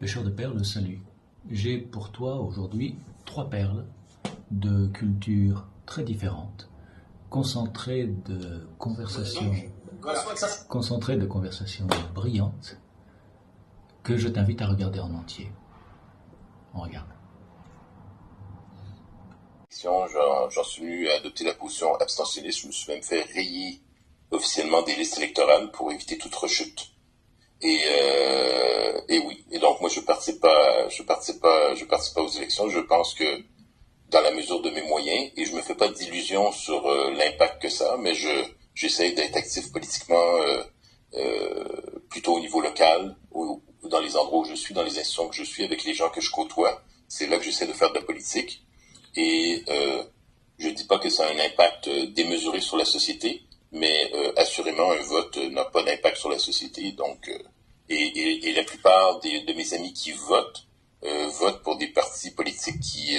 Pêcheur de perles, salut. J'ai pour toi aujourd'hui 3 perles de cultures très différentes, concentrées de conversations, concentrées de conversations brillantes, que je t'invite à regarder en entier. On regarde. J'en suis venu à adopter la position abstentionniste. Je me suis même fait rayer officiellement des listes électorales pour éviter toute rechute. Et oui. Et donc moi je participe pas aux élections. Je pense que dans la mesure de mes moyens, et je me fais pas d'illusions sur l'impact que ça, mais j'essaie d'être actif politiquement plutôt au niveau local, ou dans les endroits où je suis, dans les institutions que je suis, avec les gens que je côtoie. C'est là que j'essaie de faire de la politique. Et je dis pas que ça a un impact démesuré sur la société, mais assurément un vote n'a pas d'impact sur la société. Donc et la plupart de mes amis qui votent pour des partis politiques qui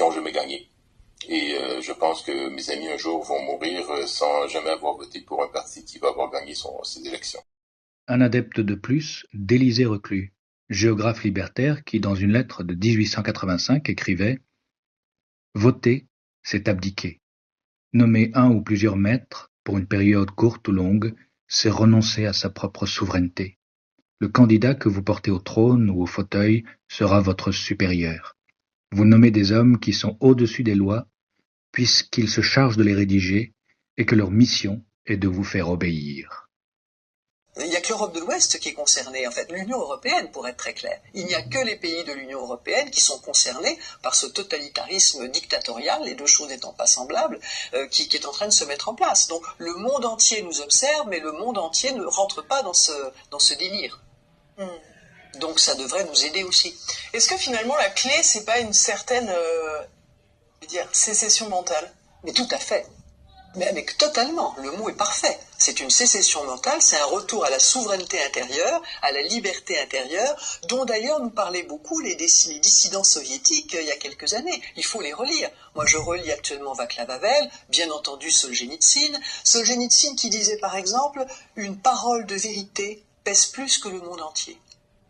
ont jamais gagné. Et je pense que mes amis un jour vont mourir sans jamais avoir voté pour un parti qui va avoir gagné ses élections. Un adepte de plus d'Élisée Reclus, géographe libertaire qui, dans une lettre de 1885, écrivait « Voter, c'est abdiquer. Nommer un ou plusieurs maîtres, pour une période courte ou longue, c'est renoncer à sa propre souveraineté. Le candidat que vous portez au trône ou au fauteuil sera votre supérieur. Vous nommez des hommes qui sont au-dessus des lois, puisqu'ils se chargent de les rédiger et que leur mission est de vous faire obéir. » Il n'y a que l'Europe de l'Ouest qui est concernée, en fait, l'Union européenne, pour être très clair. Il n'y a que les pays de l'Union européenne qui sont concernés par ce totalitarisme dictatorial, les deux choses n'étant pas semblables, qui est en train de se mettre en place. Donc le monde entier nous observe, mais le monde entier ne rentre pas dans ce délire. Donc ça devrait nous aider aussi. Est-ce que finalement la clé, c'est pas une certaine sécession mentale? Mais tout à fait. Mais totalement, le mot est parfait. C'est une sécession mentale, c'est un retour à la souveraineté intérieure, à la liberté intérieure, dont d'ailleurs nous parlaient beaucoup les dissidents soviétiques il y a quelques années. Il faut les relire. Moi je relis actuellement Václav Havel, bien entendu Solzhenitsyn qui disait par exemple « Une parole de vérité pèse plus que le monde entier ».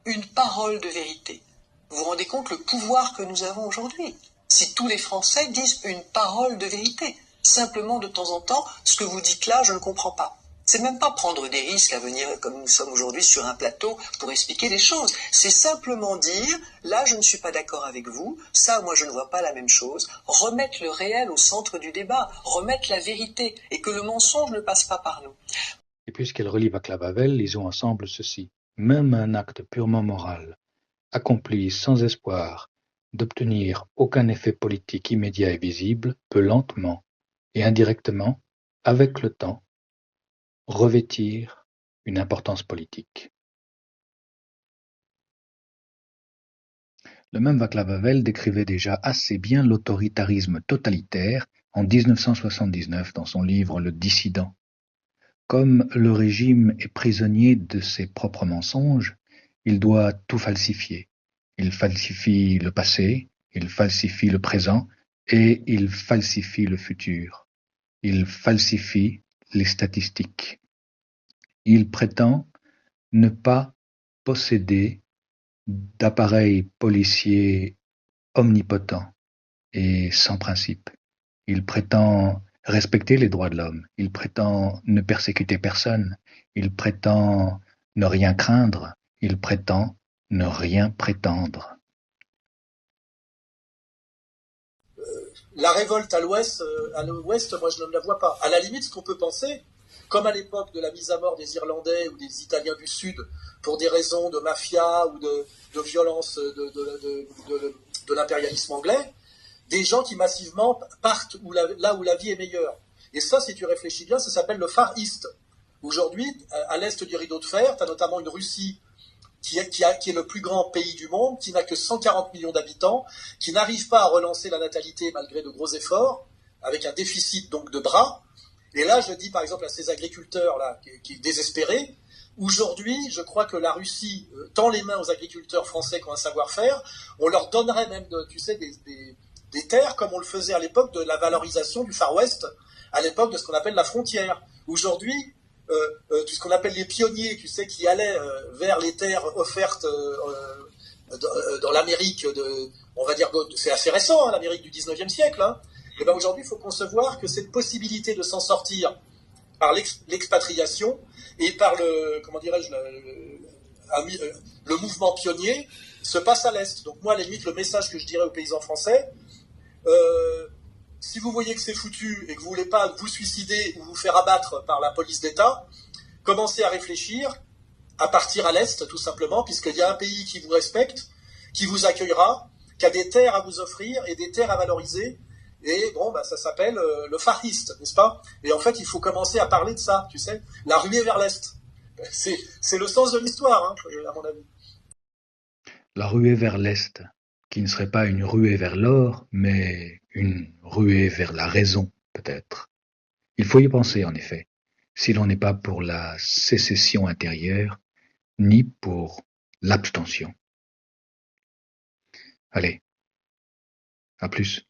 Une parole de vérité. Vous vous rendez compte le pouvoir que nous avons aujourd'hui? Si tous les Français disent une parole de vérité, simplement de temps en temps, ce que vous dites là, je ne comprends pas. C'est même pas prendre des risques à venir, comme nous sommes aujourd'hui, sur un plateau pour expliquer les choses. C'est simplement dire, là, je ne suis pas d'accord avec vous, ça, moi, je ne vois pas la même chose. Remettre le réel au centre du débat, remettre la vérité, et que le mensonge ne passe pas par nous. Et puisqu'elle relit Václav Havel, lisons ensemble ceci. Même un acte purement moral, accompli sans espoir d'obtenir aucun effet politique immédiat et visible, peut lentement et indirectement, avec le temps, revêtir une importance politique. Le même Václav Havel décrivait déjà assez bien l'autoritarisme totalitaire en 1979 dans son livre Le Dissident. Comme le régime est prisonnier de ses propres mensonges, il doit tout falsifier. Il falsifie le passé, il falsifie le présent et il falsifie le futur. Il falsifie les statistiques. Il prétend ne pas posséder d'appareil policier omnipotent et sans principe. Il prétend respecter les droits de l'homme. Il prétend ne persécuter personne. Il prétend ne rien craindre. Il prétend ne rien prétendre. La révolte à l'ouest, moi je ne la vois pas. À la limite, ce qu'on peut penser, comme à l'époque de la mise à mort des Irlandais ou des Italiens du Sud, pour des raisons de mafia ou de violence de l'impérialisme anglais, des gens qui massivement partent là où la vie est meilleure. Et ça, si tu réfléchis bien, ça s'appelle le Far East. Aujourd'hui, à l'est du rideau de fer, tu as notamment une Russie qui est le plus grand pays du monde, qui n'a que 140 millions d'habitants, qui n'arrive pas à relancer la natalité malgré de gros efforts, avec un déficit donc de bras. Et là, je dis par exemple à ces agriculteurs-là, qui est désespérés, aujourd'hui, je crois que la Russie tend les mains aux agriculteurs français qui ont un savoir-faire, on leur donnerait même, des terres comme on le faisait à l'époque de la valorisation du Far West, à l'époque de ce qu'on appelle la frontière. Aujourd'hui, de ce qu'on appelle les pionniers, tu sais, qui allaient vers les terres offertes dans l'Amérique on va dire, c'est assez récent, hein, l'Amérique du 19e siècle. Hein. Et ben aujourd'hui, il faut concevoir que cette possibilité de s'en sortir par l'expatriation et par comment dirais-je, le mouvement pionnier se passe à l'Est. Donc moi, à la limite, le message que je dirais aux paysans français, si vous voyez que c'est foutu et que vous voulez pas vous suicider ou vous faire abattre par la police d'État, commencez à réfléchir à partir à l'Est, tout simplement, puisqu'il y a un pays qui vous respecte, qui vous accueillera, qui a des terres à vous offrir et des terres à valoriser. Et bon, ça s'appelle le Far East, n'est-ce pas? Et en fait, il faut commencer à parler de ça, tu sais, la ruée vers l'Est. C'est le sens de l'histoire, hein, à mon avis. La ruée vers l'Est, qui ne serait pas une ruée vers l'or, mais une ruée vers la raison, peut-être. Il faut y penser, en effet, si l'on n'est pas pour la sécession intérieure, ni pour l'abstention. Allez, à plus.